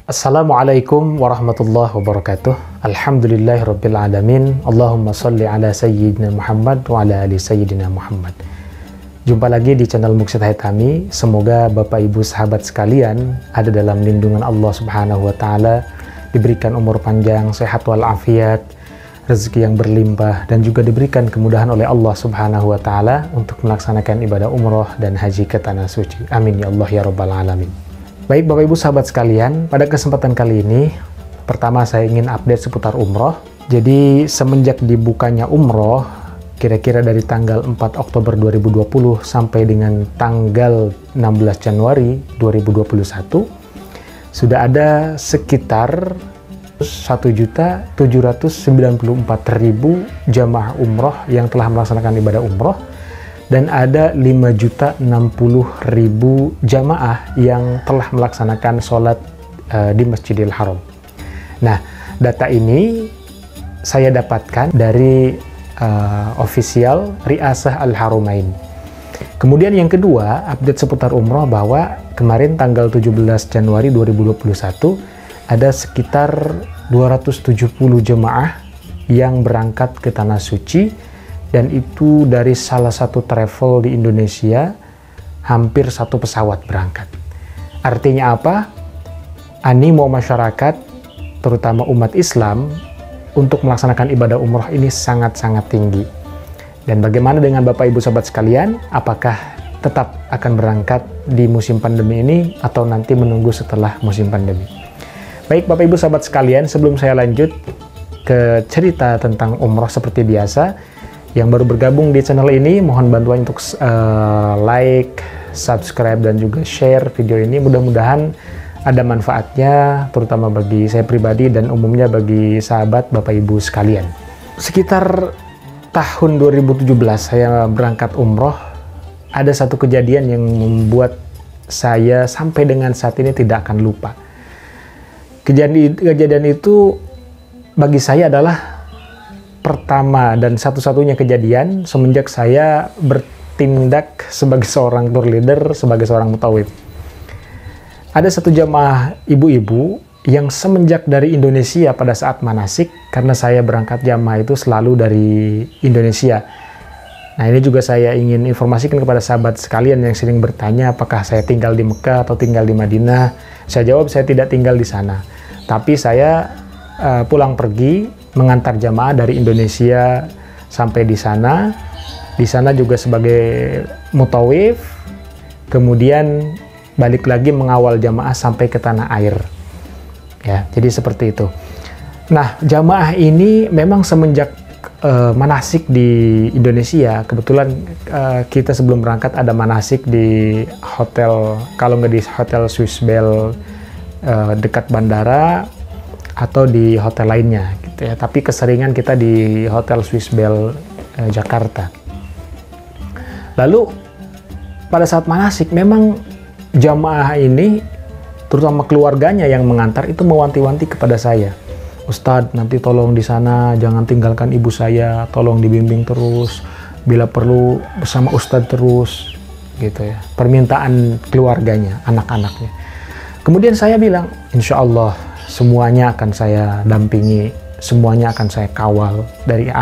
Assalamualaikum warahmatullahi wabarakatuh. Alhamdulillahirabbil alamin. Allahumma shalli ala sayyidina Muhammad wa ala ali sayyidina Muhammad. Jumpa lagi di channel Muksid Haitami. Semoga Bapak Ibu sahabat sekalian ada dalam lindungan Allah Subhanahu wa taala, diberikan umur panjang, sehat walafiat, rezeki yang berlimpah, dan juga diberikan kemudahan oleh Allah Subhanahu wa taala untuk melaksanakan ibadah umroh dan haji ke tanah suci. Amin ya Allah ya rabbal alamin. Baik Bapak Ibu sahabat sekalian, pada kesempatan kali ini pertama saya ingin update seputar umroh. Jadi semenjak dibukanya umroh, kira-kira dari tanggal 4 Oktober 2020 sampai dengan tanggal 16 Januari 2021, sudah ada sekitar 1.794.000 jamaah umroh yang telah melaksanakan ibadah umroh, dan ada 5.060.000 jamaah yang telah melaksanakan sholat di Masjidil Haram. Nah, data ini saya dapatkan dari official Riasah Al-Haramain. Kemudian yang kedua, update seputar umroh bahwa kemarin tanggal 17 Januari 2021 ada sekitar 270 jemaah yang berangkat ke Tanah Suci, dan itu dari salah satu travel di Indonesia, hampir satu pesawat berangkat. Artinya apa? Animo masyarakat, terutama umat Islam, untuk melaksanakan ibadah umroh ini sangat-sangat tinggi. Dan bagaimana dengan Bapak Ibu sahabat sekalian? Apakah tetap akan berangkat di musim pandemi ini atau nanti menunggu setelah musim pandemi? Baik Bapak Ibu sahabat sekalian, sebelum saya lanjut ke cerita tentang umroh seperti biasa, yang baru bergabung di channel ini, mohon bantuan untuk like, subscribe, dan juga share video ini. Mudah-mudahan ada manfaatnya, terutama bagi saya pribadi dan umumnya bagi sahabat Bapak Ibu sekalian. Sekitar tahun 2017 saya berangkat umroh, ada satu kejadian yang membuat saya sampai dengan saat ini tidak akan lupa. Kejadian itu bagi saya adalah pertama dan satu-satunya kejadian semenjak saya bertindak sebagai seorang tour leader, sebagai seorang mutawif. Ada satu jamaah ibu-ibu yang semenjak dari Indonesia pada saat manasik, karena saya berangkat jamaah itu selalu dari Indonesia. Nah, ini juga saya ingin informasikan kepada sahabat sekalian yang sering bertanya apakah saya tinggal di Mekah atau tinggal di Madinah. Saya jawab saya tidak tinggal di sana, tapi saya pulang pergi mengantar jamaah dari Indonesia sampai di sana. Di sana juga sebagai mutawif, kemudian balik lagi mengawal jamaah sampai ke tanah air. Ya, jadi seperti itu. Nah, jamaah ini memang semenjak manasik di Indonesia, kebetulan kita sebelum berangkat ada manasik di hotel, kalau nggak di hotel Swiss Bell dekat bandara atau di hotel lainnya gitu ya, tapi keseringan kita di hotel Swiss Bell Jakarta. Lalu pada saat manasik memang jamaah ini, terutama keluarganya yang mengantar, itu mewanti-wanti kepada saya, Ustadz nanti tolong di sana jangan tinggalkan ibu saya, tolong dibimbing terus, bila perlu bersama Ustadz terus gitu ya, permintaan keluarganya, anak-anaknya. Kemudian saya bilang, insya Allah semuanya akan saya dampingi, semuanya akan saya kawal dari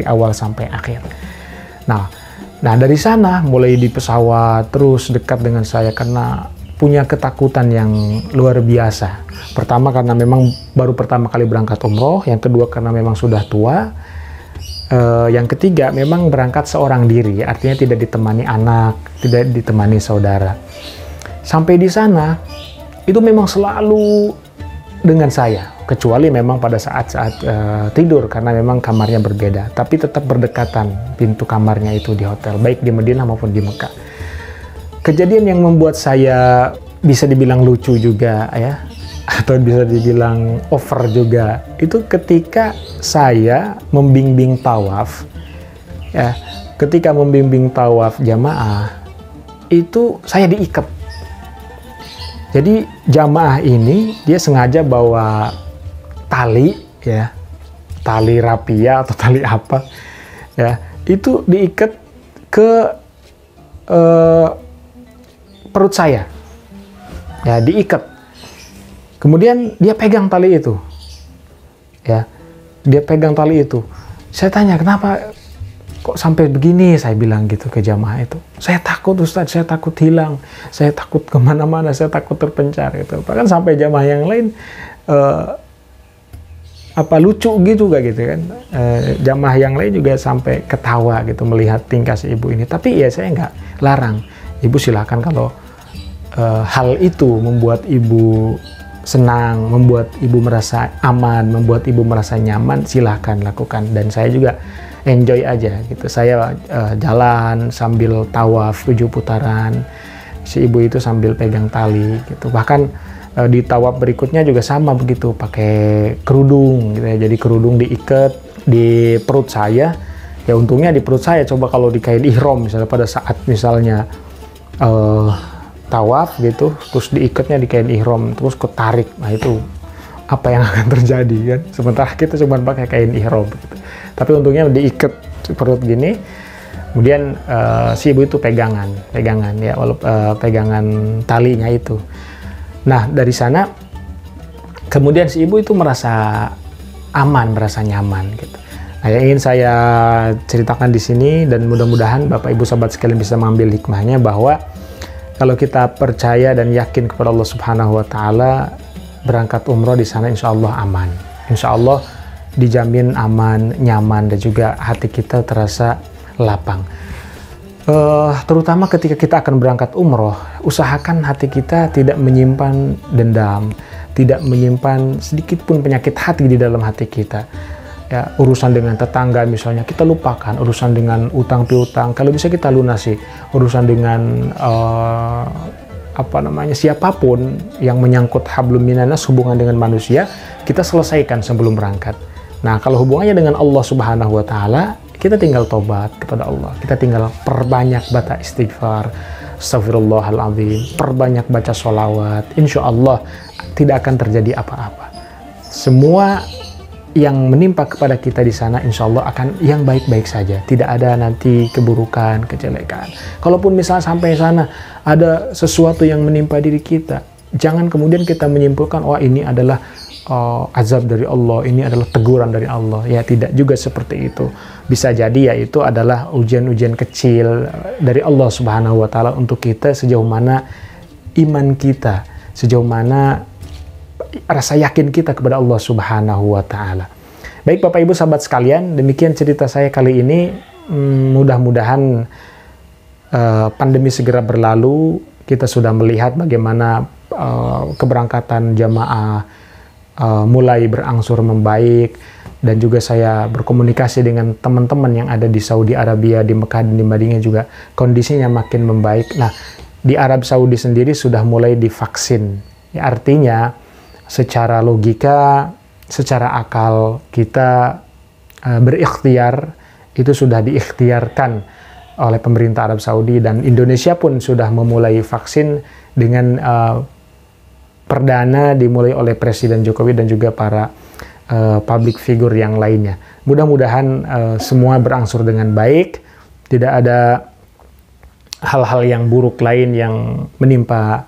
awal sampai akhir. Nah dari sana mulai di pesawat terus dekat dengan saya karena punya ketakutan yang luar biasa. Pertama karena memang baru pertama kali berangkat umroh, yang kedua karena memang sudah tua, yang ketiga memang berangkat seorang diri, artinya tidak ditemani anak, tidak ditemani saudara. Sampai di sana itu memang selalu dengan saya, kecuali memang pada saat-saat tidur karena memang kamarnya berbeda, tapi tetap berdekatan pintu kamarnya itu di hotel, baik di Madinah maupun di Mekah. Kejadian yang membuat saya bisa dibilang lucu juga ya, atau bisa dibilang over juga, itu ketika saya membimbing tawaf ya, ketika membimbing tawaf jamaah itu saya diikat. Jadi jamaah ini dia sengaja bawa tali ya, tali rapia atau tali apa ya, itu diikat ke perut saya ya, diikat. Kemudian dia pegang tali itu, ya, dia pegang tali itu. Saya tanya, kenapa kok sampai begini? Saya bilang gitu ke jamaah itu. Saya takut Ustadz, saya takut hilang, saya takut kemana-mana, saya takut terpencar gitu. Bahkan sampai jamaah yang lain lucu gitu gitu kan. Jamaah yang lain juga sampai ketawa gitu melihat tingkah si ibu ini. Tapi ya saya nggak larang. Ibu silakan kalau hal itu membuat ibu senang, membuat ibu merasa aman, membuat ibu merasa nyaman, silahkan lakukan. Dan saya juga enjoy aja gitu. Saya jalan sambil tawaf 7 putaran, si ibu itu sambil pegang tali gitu. Bahkan di tawaf berikutnya juga sama begitu, pakai kerudung gitu ya. Jadi kerudung diikat di perut saya. Ya untungnya di perut saya. Coba kalau di kain ihram misalnya pada saat misalnya tawaf gitu, terus diikatnya di kain ihram, terus ketarik, nah itu apa yang akan terjadi kan? Sementara kita cuma pakai kain ihram gitu. Tapi untungnya diikat perut gini, kemudian si ibu itu pegangan ya, pegangan talinya itu. Nah dari sana kemudian si ibu itu merasa aman, merasa nyaman gitu. Nah yang ingin saya ceritakan di sini, dan mudah-mudahan Bapak Ibu sahabat sekalian bisa mengambil hikmahnya, bahwa kalau kita percaya dan yakin kepada Allah Subhanahu wa Ta'ala, berangkat umroh di sana insya Allah aman. Insya Allah dijamin aman, nyaman, dan juga hati kita terasa lapang. Terutama ketika kita akan berangkat umroh, usahakan hati kita tidak menyimpan dendam, tidak menyimpan sedikit pun penyakit hati di dalam hati kita. Ya, urusan dengan tetangga misalnya kita lupakan, urusan dengan utang piutang kalau bisa kita lunasi, urusan dengan siapapun yang menyangkut hablum minanas, hubungan dengan manusia, kita selesaikan sebelum berangkat. Nah kalau hubungannya dengan Allah Subhanahu wa Ta'ala, kita tinggal tobat kepada Allah, kita tinggal perbanyak baca istighfar, astagfirullahaladzim, perbanyak baca sholawat, insya Allah tidak akan terjadi apa-apa. Semua yang menimpa kepada kita di sana insya Allah akan yang baik-baik saja, tidak ada nanti keburukan, kejelekan. Kalaupun misalnya sampai sana ada sesuatu yang menimpa diri kita, jangan kemudian kita menyimpulkan wah ini adalah azab dari Allah, ini adalah teguran dari Allah. Ya tidak juga seperti itu. Bisa jadi ya itu adalah ujian-ujian kecil dari Allah Subhanahu wa Ta'ala untuk kita, sejauh mana iman kita, sejauh mana rasa yakin kita kepada Allah Subhanahu wa Ta'ala. Baik Bapak Ibu sahabat sekalian, demikian cerita saya kali ini. Mudah-mudahan pandemi segera berlalu, kita sudah melihat bagaimana keberangkatan jamaah mulai berangsur membaik, dan juga saya berkomunikasi dengan teman-teman yang ada di Saudi Arabia, di Mekah dan di Madinah juga kondisinya makin membaik. Nah di Arab Saudi sendiri sudah mulai divaksin, ya, artinya secara logika, secara akal kita berikhtiar, itu sudah diikhtiarkan oleh pemerintah Arab Saudi, dan Indonesia pun sudah memulai vaksin dengan perdana dimulai oleh Presiden Jokowi dan juga para public figure yang lainnya. Mudah-mudahan semua berangsur dengan baik, tidak ada hal-hal yang buruk lain yang menimpa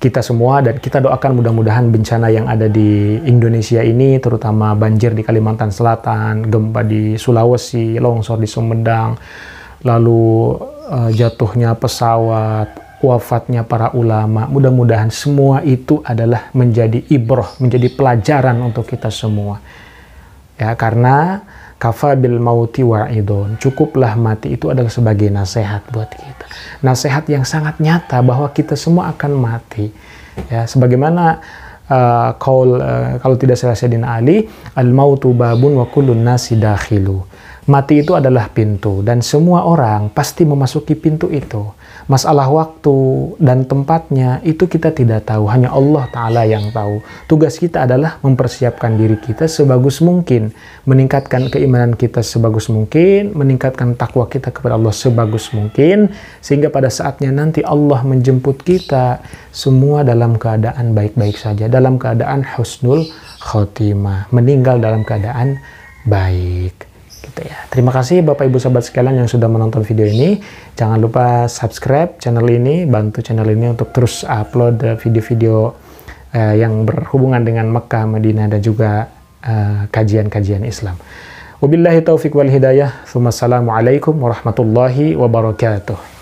kita semua, dan kita doakan mudah-mudahan bencana yang ada di Indonesia ini, terutama banjir di Kalimantan Selatan, gempa di Sulawesi, longsor di Sumedang, lalu jatuhnya pesawat, wafatnya para ulama, mudah-mudahan semua itu adalah menjadi ibrah, menjadi pelajaran untuk kita semua. Ya, karena kafa bil mauti wa'idun, cukuplah mati itu adalah sebagai nasihat buat kita. Nasihat yang sangat nyata bahwa kita semua akan mati. Ya, sebagaimana kalau tidak salah Sayyidina Ali, al-mautu babun wa kullun nasi dakhilu. Mati itu adalah pintu dan semua orang pasti memasuki pintu itu. Masalah waktu dan tempatnya itu kita tidak tahu, hanya Allah Ta'ala yang tahu. Tugas kita adalah mempersiapkan diri kita sebagus mungkin, meningkatkan keimanan kita sebagus mungkin, meningkatkan takwa kita kepada Allah sebagus mungkin, sehingga pada saatnya nanti Allah menjemput kita semua dalam keadaan baik-baik saja, dalam keadaan husnul khotimah, meninggal dalam keadaan baik. Gitu ya. Terima kasih Bapak Ibu sahabat sekalian yang sudah menonton video ini. Jangan lupa subscribe channel ini, bantu channel ini untuk terus upload video-video yang berhubungan dengan Mekah, Madinah, dan juga kajian-kajian Islam. Wabillahi taufiq wal hidayah. Assalamualaikum warahmatullahi wabarakatuh.